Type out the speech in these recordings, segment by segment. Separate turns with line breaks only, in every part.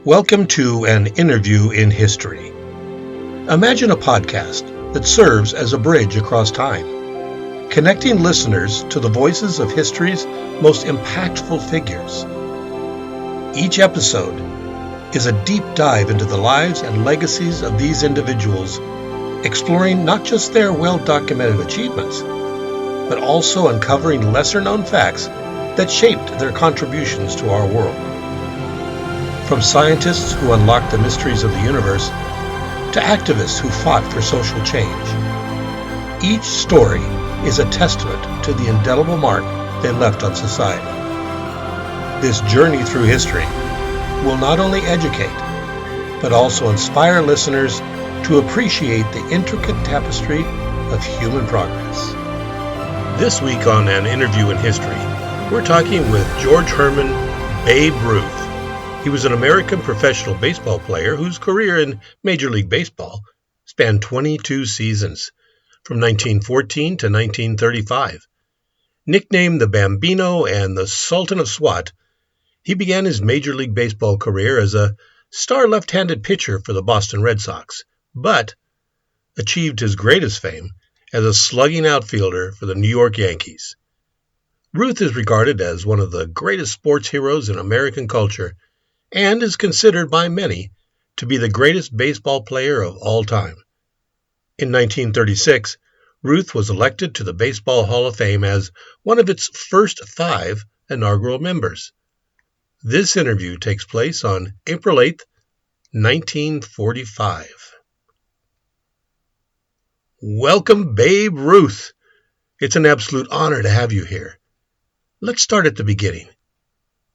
Welcome to An Interview in History. Imagine a podcast that serves as a bridge across time, connecting listeners to the voices of history's most impactful figures. Each episode is a deep dive into the lives and legacies of these individuals, exploring not just their well-documented achievements, but also uncovering lesser-known facts that shaped their contributions to our world. From scientists who unlocked the mysteries of the universe to activists who fought for social change, each story is a testament to the indelible mark they left on society. This journey through history will not only educate, but also inspire listeners to appreciate the intricate tapestry of human progress. This week on An Interview in History, we're talking with George Herman Babe Ruth. He was an American professional baseball player whose career in Major League Baseball spanned 22 seasons, from 1914 to 1935. Nicknamed the Bambino and the Sultan of SWAT, he began his Major League Baseball career as a star left-handed pitcher for the Boston Red Sox, but achieved his greatest fame as a slugging outfielder for the New York Yankees. Ruth is regarded as one of the greatest sports heroes in American culture and is considered by many to be the greatest baseball player of all time. In 1936, Ruth was elected to the Baseball Hall of Fame as one of its first 5 inaugural members. This interview takes place on April 8, 1945. Welcome, Babe Ruth. It's an absolute honor to have you here. Let's start at the beginning.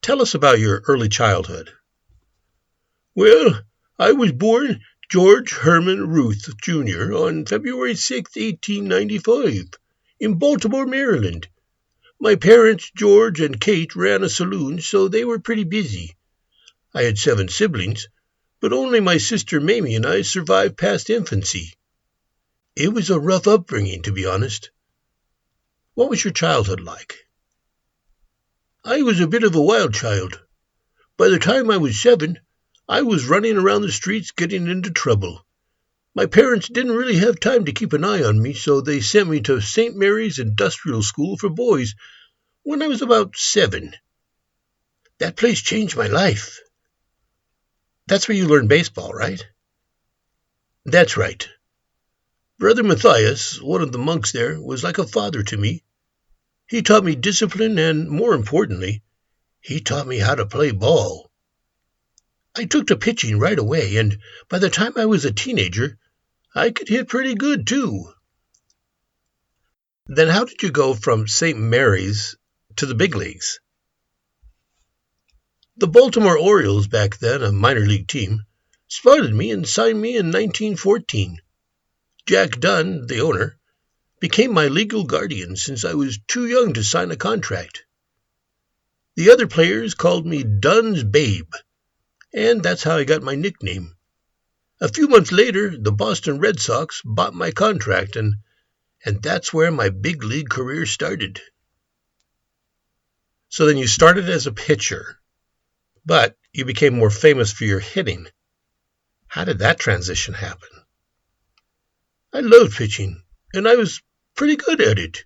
Tell us about your early childhood.
Well, I was born George Herman Ruth, Jr. on February 6, 1895, in Baltimore, Maryland. My parents, George and Kate, ran a saloon, so they were pretty busy. I had 7 siblings, but only my sister Mamie and I survived past infancy. It was a rough upbringing, to be honest.
What was your childhood like?
I was a bit of a wild child. By the time I was 7, I was running around the streets getting into trouble. My parents didn't really have time to keep an eye on me, so they sent me to St. Mary's Industrial School for Boys when I was about 7. That place changed my life.
That's where you learned baseball, right?
That's right. Brother Matthias, one of the monks there, was like a father to me. He taught me discipline and, more importantly, he taught me how to play ball. I took to pitching right away, and by the time I was a teenager, I could hit pretty good, too.
Then how did you go from St. Mary's to the big leagues?
The Baltimore Orioles, back then a minor league team, spotted me and signed me in 1914. Jack Dunn, the owner, became my legal guardian since I was too young to sign a contract. The other players called me Dunn's Babe, and that's how I got my nickname. A few months later, the Boston Red Sox bought my contract, and that's where my big league career started.
So then you started as a pitcher, but you became more famous for your hitting. How did that transition happen?
I loved pitching, and I was pretty good at it.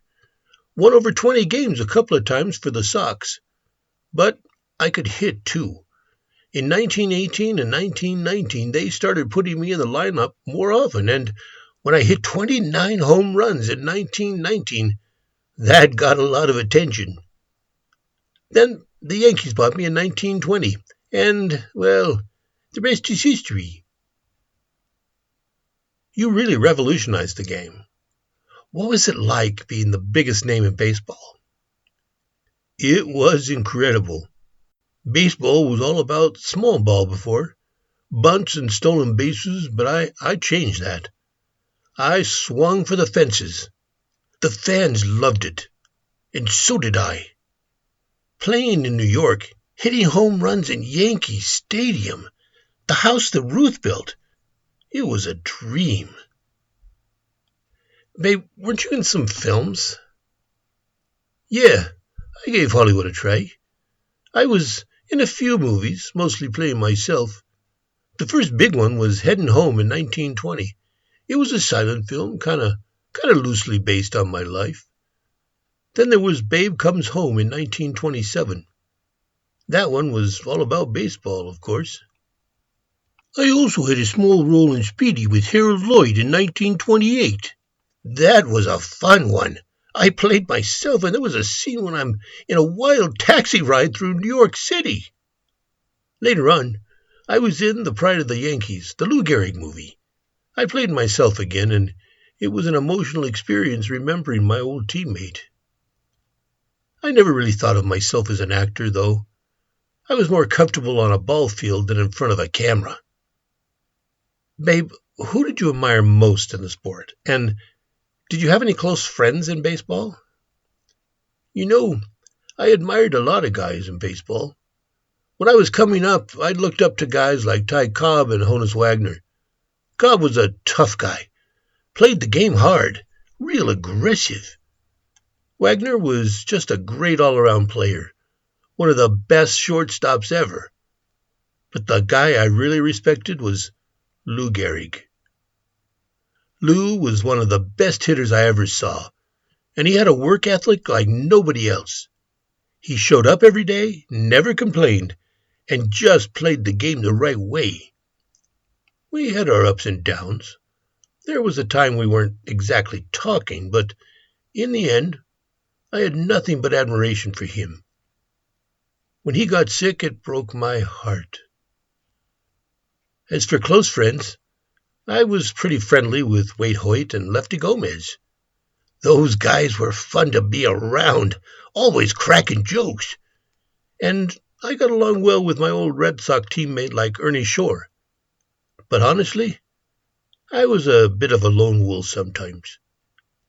Won over 20 games a couple of times for the Sox, but I could hit too. In 1918 and 1919, they started putting me in the lineup more often, and when I hit 29 home runs in 1919, that got a lot of attention. Then the Yankees bought me in 1920, and, well, the rest is history.
You really revolutionized the game. What was it like being the biggest name in baseball?
It was incredible. Baseball was all about small ball before, bunts and stolen bases, but I changed that. I swung for the fences. The fans loved it, and so did I. Playing in New York, hitting home runs in Yankee Stadium, the house that Ruth built, it was a dream.
Babe, weren't you in some films?
Yeah, I gave Hollywood a try. I was in a few movies, mostly playing myself, The first big one was Headin' Home in 1920. It was a silent film, kind of loosely based on my life. Then there was Babe Comes Home in 1927. That one was all about baseball, of course. I also had a small role in Speedy with Harold Lloyd in 1928. That was a fun one. I played myself, and there was a scene when I'm in a wild taxi ride through New York City. Later on, I was in The Pride of the Yankees, the Lou Gehrig movie. I played myself again, and it was an emotional experience remembering my old teammate. I never really thought of myself as an actor, though. I was more comfortable on a ball field than in front of a camera. Babe, who did you admire most in the sport? And did you have any close friends in baseball? You know, I admired a lot of guys in baseball. When I was coming up, I looked up to guys like Ty Cobb and Honus Wagner. Cobb was a tough guy, played the game hard, real aggressive. Wagner was just a great all-around player, one of the best shortstops ever. But the guy I really respected was Lou Gehrig. Lou was one of the best hitters I ever saw, and he had a work ethic like nobody else. He showed up every day, never complained, and just played the game the right way. We had our ups and downs. There was a time we weren't exactly talking, but in the end, I had nothing but admiration for him. When he got sick, it broke my heart. As for close friends, I was pretty friendly with Wade Hoyt and Lefty Gomez. Those guys were fun to be around, always cracking jokes. And I got along well with my old Red Sox teammate like Ernie Shore. But honestly, I was a bit of a lone wolf sometimes.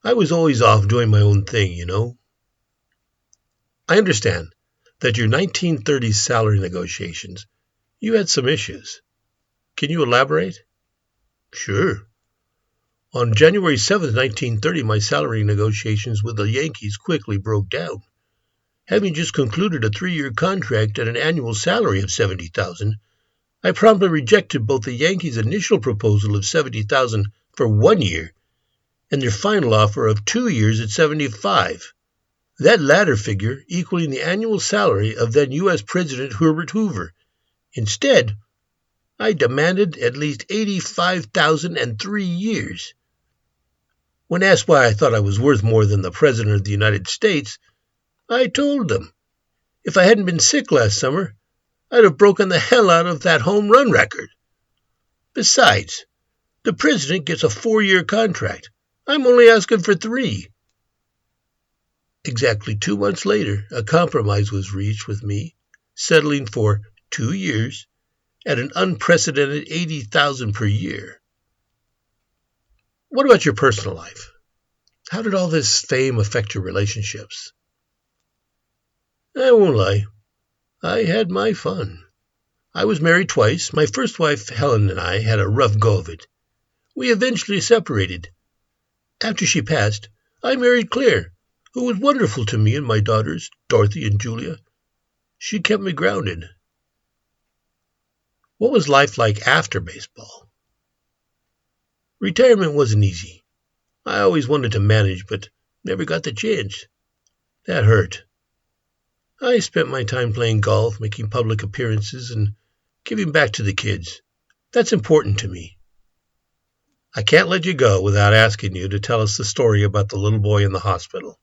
I was always off doing my own thing, you know. I understand that your 1930s salary negotiations, you had some issues. Can you elaborate? Sure. On January 7th, 1930, my salary negotiations with the Yankees quickly broke down. Having just concluded a 3-year contract at an annual salary of $70,000, I promptly rejected both the Yankees' initial proposal of $70,000 for 1 year and their final offer of 2 years at $75,000. That latter figure equaling the annual salary of then U.S. President Herbert Hoover. Instead, I demanded at least $85,000 and 3 years. When asked why I thought I was worth more than the President of the United States, I told them, if I hadn't been sick last summer, I'd have broken the hell out of that home run record. Besides, the President gets a 4-year contract. I'm only asking for 3. Exactly 2 months later, a compromise was reached with me, settling for 2 years at an unprecedented $80,000 per year. What about your personal life? How did all this fame affect your relationships? I won't lie. I had my fun. I was married twice. My first wife, Helen, and I had a rough go of it. We eventually separated. After she passed, I married Claire, who was wonderful to me and my daughters, Dorothy and Julia. She kept me grounded. What was life like after baseball? Retirement wasn't easy. I always wanted to manage, but never got the chance. That hurt. I spent my time playing golf, making public appearances, and giving back to the kids. That's important to me. I can't let you go without asking you to tell us the story about the little boy in the hospital.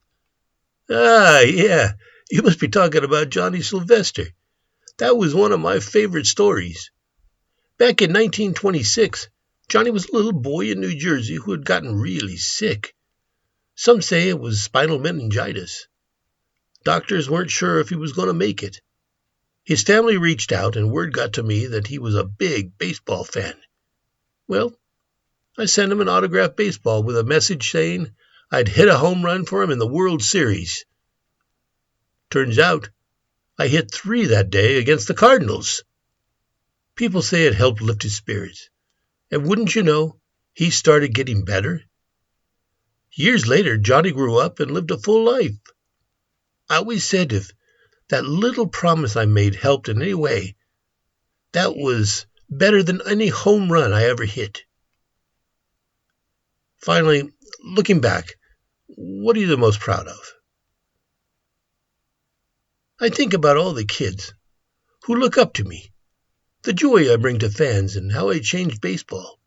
Ah, yeah, you must be talking about Johnny Sylvester. That was one of my favorite stories. Back in 1926, Johnny was a little boy in New Jersey who had gotten really sick. Some say it was spinal meningitis. Doctors weren't sure if he was going to make it. His family reached out, and word got to me that he was a big baseball fan. Well, I sent him an autographed baseball with a message saying I'd hit a home run for him in the World Series. Turns out, I hit 3 that day against the Cardinals. People say it helped lift his spirits. And wouldn't you know, he started getting better. Years later, Johnny grew up and lived a full life. I always said if that little promise I made helped in any way, that was better than any home run I ever hit. Finally, looking back, what are you the most proud of? I think about all the kids who look up to me, the joy I bring to fans, and how I changed baseball.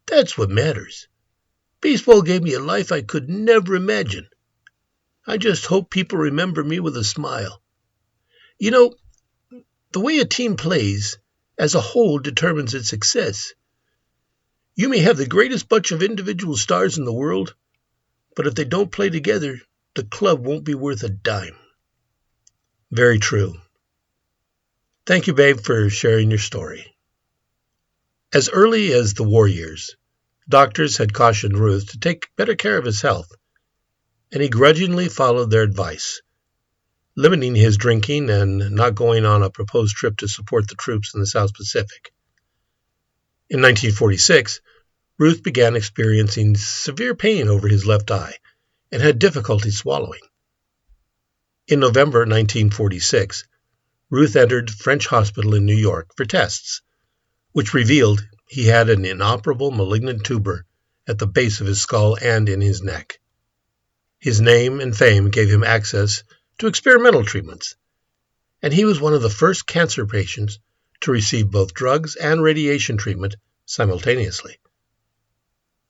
That's what matters. Baseball gave me a life I could never imagine. I just hope people remember me with a smile. You know, the way a team plays as a whole determines its success. You may have the greatest bunch of individual stars in the world, but if they don't play together, the club won't be worth a dime. Very true. Thank you, babe, for sharing your story. As early as the war years, doctors had cautioned Ruth to take better care of his health, and he grudgingly followed their advice, limiting his drinking and not going on a proposed trip to support the troops in the South Pacific. In 1946, Ruth began experiencing severe pain over his left eye and had difficulty swallowing. In November 1946, Ruth entered French Hospital in New York for tests, which revealed he had an inoperable malignant tumor at the base of his skull and in his neck. His name and fame gave him access to experimental treatments, and he was one of the first cancer patients to receive both drugs and radiation treatment simultaneously.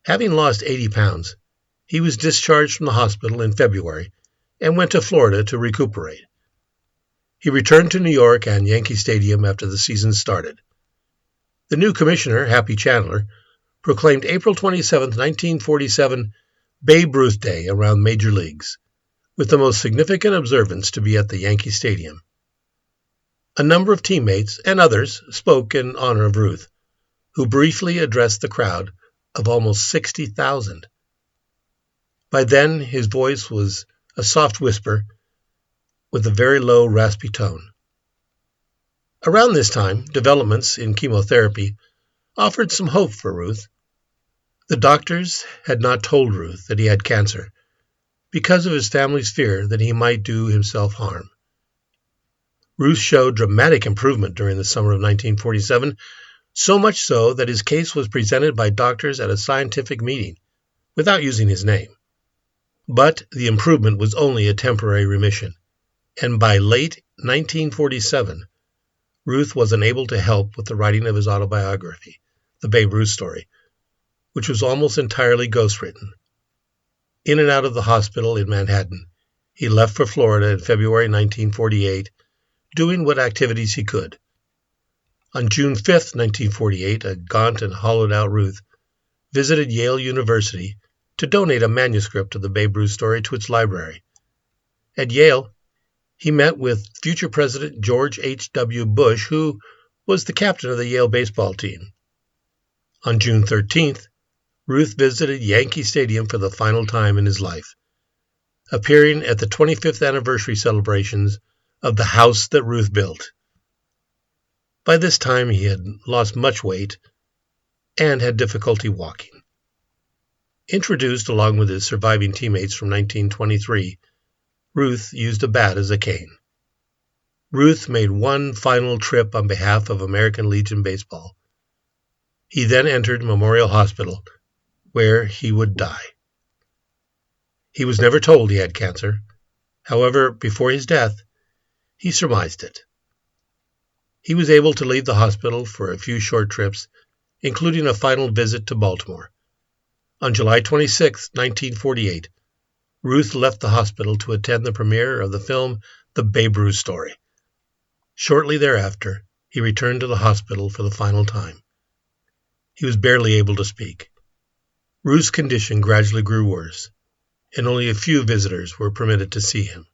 Having lost 80 pounds, he was discharged from the hospital in February and went to Florida to recuperate. He returned to New York and Yankee Stadium after the season started. The new commissioner, Happy Chandler, proclaimed April 27, 1947, Babe Ruth Day around major leagues, with the most significant observance to be at the Yankee Stadium. A number of teammates and others spoke in honor of Ruth, who briefly addressed the crowd of almost 60,000. By then, his voice was a soft whisper with a very low, raspy tone. Around this time, developments in chemotherapy offered some hope for Ruth. The doctors had not told Ruth that he had cancer because of his family's fear that he might do himself harm. Ruth showed dramatic improvement during the summer of 1947, so much so that his case was presented by doctors at a scientific meeting without using his name. But the improvement was only a temporary remission, and by late 1947, Ruth was unable to help with the writing of his autobiography, The Babe Ruth Story, which was almost entirely ghostwritten. In and out of the hospital in Manhattan, he left for Florida in February 1948, doing what activities he could. On June 5, 1948, a gaunt and hollowed-out Ruth visited Yale University to donate a manuscript of the Babe Ruth story to its library. At Yale, he met with future President George H.W. Bush, who was the captain of the Yale baseball team. On June 13th, Ruth visited Yankee Stadium for the final time in his life, appearing at the 25th anniversary celebrations of the house that Ruth built. By this time, he had lost much weight and had difficulty walking. Introduced along with his surviving teammates from 1923, Ruth used a bat as a cane. Ruth made one final trip on behalf of American Legion Baseball. He then entered Memorial Hospital, where he would die. He was never told he had cancer. However, before his death, he surmised it. He was able to leave the hospital for a few short trips, including a final visit to Baltimore. On July 26, 1948, Ruth left the hospital to attend the premiere of the film The Babe Ruth Story. Shortly thereafter, he returned to the hospital for the final time. He was barely able to speak. Ruth's condition gradually grew worse, and only a few visitors were permitted to see him.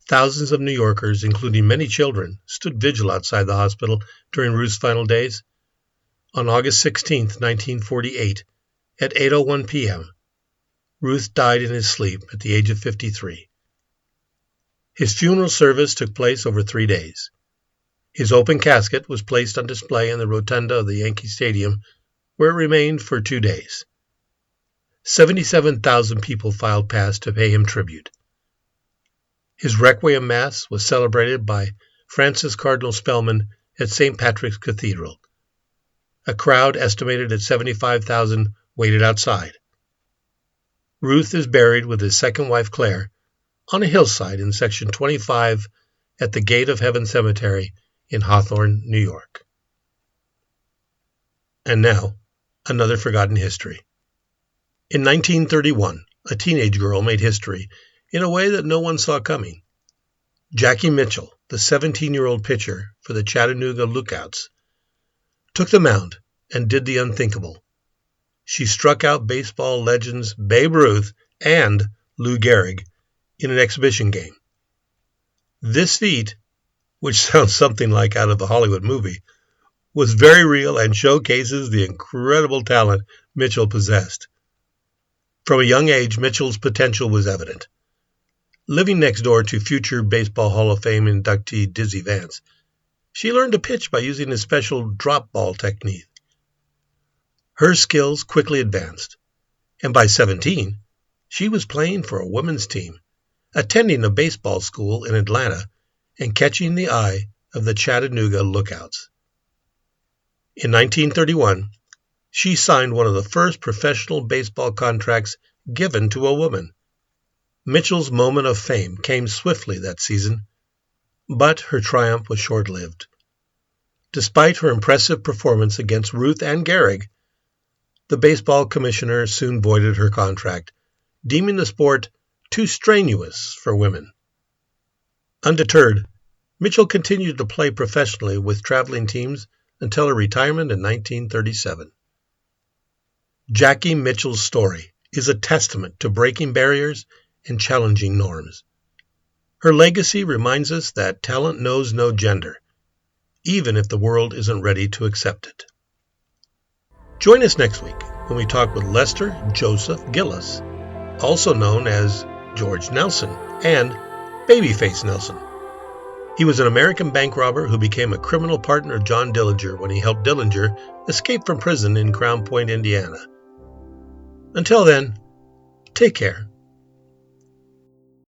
Thousands of New Yorkers, including many children, stood vigil outside the hospital during Ruth's final days. On August 16, 1948, at 8:01 p.m., Ruth died in his sleep at the age of 53. His funeral service took place over 3 days. His open casket was placed on display in the rotunda of the Yankee Stadium, where it remained for 2 days. 77,000 people filed past to pay him tribute. His Requiem Mass was celebrated by Francis Cardinal Spellman
at St. Patrick's Cathedral. A crowd estimated at 75,000 waited outside. Ruth is buried with his second wife Claire on a hillside in Section 25 at the Gate of Heaven Cemetery in Hawthorne, New York. And now, another forgotten history. In 1931, a teenage girl made history in a way that no one saw coming. Jackie Mitchell, the 17-year-old pitcher for the Chattanooga Lookouts, took the mound and did the unthinkable. She struck out baseball legends Babe Ruth and Lou Gehrig in an exhibition game. This feat, which sounds something like out of a Hollywood movie, was very real and showcases the incredible talent Mitchell possessed. From a young age, Mitchell's potential was evident. Living next door to future Baseball Hall of Fame inductee Dizzy Vance, she learned to pitch by using a special drop ball technique. Her skills quickly advanced, and by 17, she was playing for a women's team, attending a baseball school in Atlanta, and catching the eye of the Chattanooga Lookouts. In 1931, she signed one of the first professional baseball contracts given to a woman. Mitchell's moment of fame came swiftly that season, but her triumph was short-lived. Despite her impressive performance against Ruth and Gehrig, the baseball commissioner soon voided her contract, deeming the sport too strenuous for women. Undeterred, Mitchell continued to play professionally with traveling teams until her retirement in 1937. Jackie Mitchell's story is a testament to breaking barriers and challenging norms. Her legacy reminds us that talent knows no gender, even if the world isn't ready to accept it. Join us next week when we talk with Lester Joseph Gillis, also known as George Nelson and Babyface Nelson. He was an American bank robber who became a criminal partner of John Dillinger when he helped Dillinger escape from prison in Crown Point, Indiana. Until then, take care